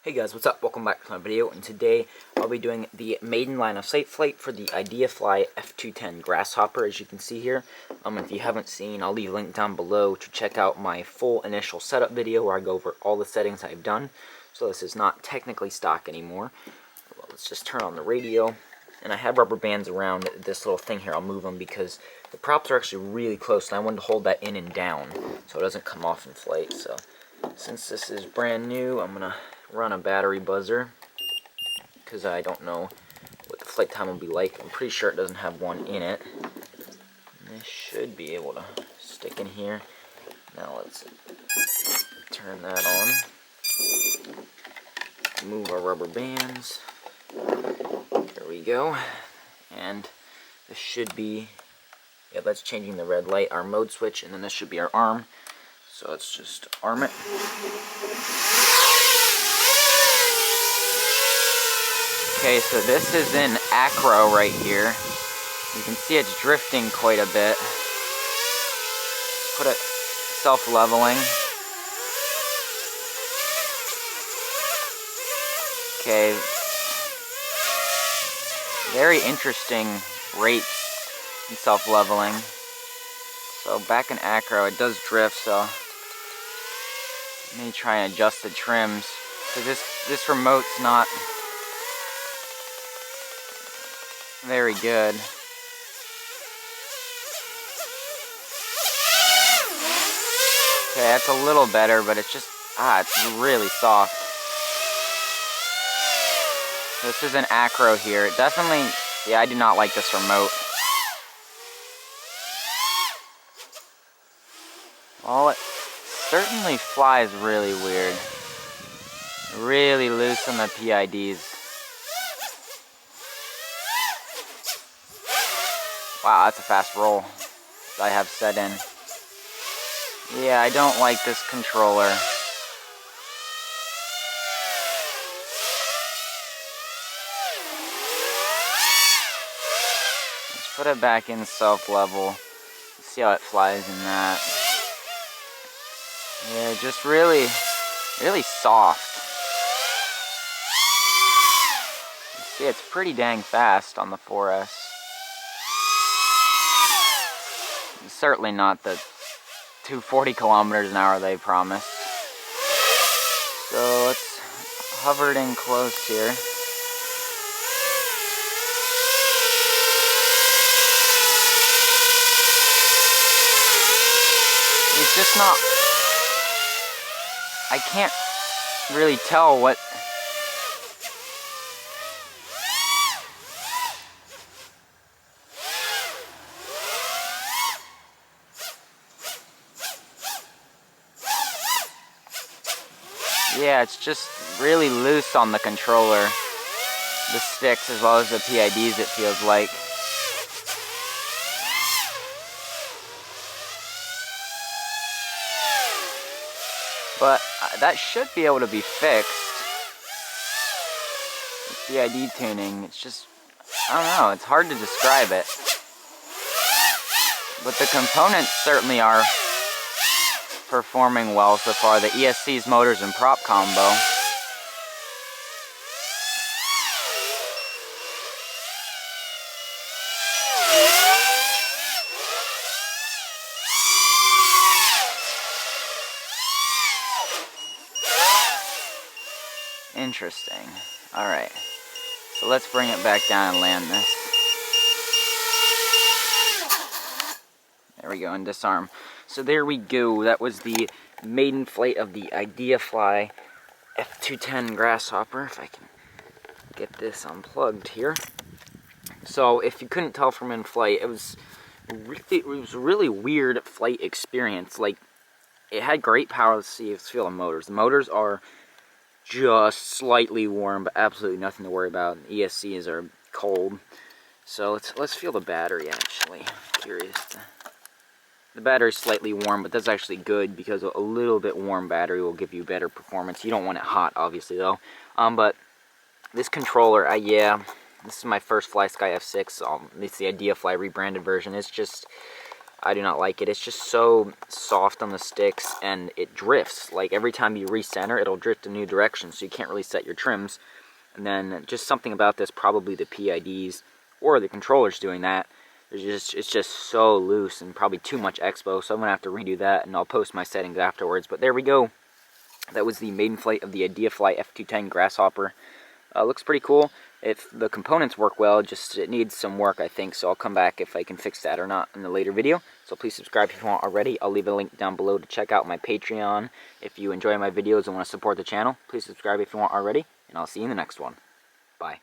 Hey guys, what's up? Welcome back to my video, and today I'll be doing the maiden line of sight flight for the Ideafly F210 Grasshopper, as you can see here. If you haven't seen, I'll leave a link down below to check out my full initial setup video where I go over all the settings I've done. So this is not technically stock anymore. Well, let's just turn on the radio, and I have rubber bands around this little thing here. I'll move them because the props are actually really close, and I wanted to hold that in and down so it doesn't come off in flight. So since this is brand new, I'm gonna run a battery buzzer because I don't know what the flight time will be like. I'm pretty sure it doesn't have one in it. And this should be able to stick in here. Now let's turn that on. Move our rubber bands. There we go. And this should be, yeah, that's changing the red light, our mode switch, and then this should be our arm. So let's just arm it. Okay, so this is in acro right here. You can see it's drifting quite a bit. Put it self-leveling. Okay. Very interesting rates in self-leveling. So back in acro, it does drift, so let me try and adjust the trims. Because this remote's not very good. Okay, that's a little better, but it's just, it's really soft. This is an acro here. It definitely, yeah, I do not like this remote. Well, it certainly flies really weird. Really loose on the PIDs. Wow, that's a fast roll that I have set in. Yeah, I don't like this controller. Let's put it back in self-level. See how it flies in that. Yeah, just really soft. You see, it's pretty dang fast on the 4S. Certainly not the 240 kilometers an hour they promised. So let's hover it in close here. It's just not, I can't really tell what. Yeah, it's just really loose on the controller, the sticks as well as the PIDs, it feels like. But that should be able to be fixed. The PID tuning, it's just, I don't know, it's hard to describe it. But the components certainly are performing well so far. The ESC's motors and prop combo. Interesting. Alright. So let's bring it back down and land this. There we go, and disarm. So there we go. That was the maiden flight of the Ideafly F210 Grasshopper. If I can get this unplugged here. So if you couldn't tell from in flight, it was a really weird flight experience. Like, it had great power. Let's see, let's feel the motors. The motors are just slightly warm, but absolutely nothing to worry about. The ESCs are cold. So let's feel the battery actually. Curious. The battery's slightly warm, but that's actually good because a little bit warm battery will give you better performance. You don't want it hot, obviously, though. But this controller, yeah, this is my first FlySky F6. It's the Ideafly rebranded version. It's just, I do not like it. It's just so soft on the sticks, and it drifts. Like, every time you recenter, it'll drift a new direction, so you can't really set your trims. And then just something about this, probably the PIDs or the controllers doing that. It's just so loose and probably too much expo, so I'm going to have to redo that, and I'll post my settings afterwards. But there we go. That was the maiden flight of the Ideafly F210 Grasshopper. Looks pretty cool. If the components work well, just it needs some work, I think, so I'll come back if I can fix that or not in a later video. So please subscribe if you want already. I'll leave a link down below to check out my Patreon. If you enjoy my videos and want to support the channel, please subscribe if you want already, and I'll see you in the next one. Bye.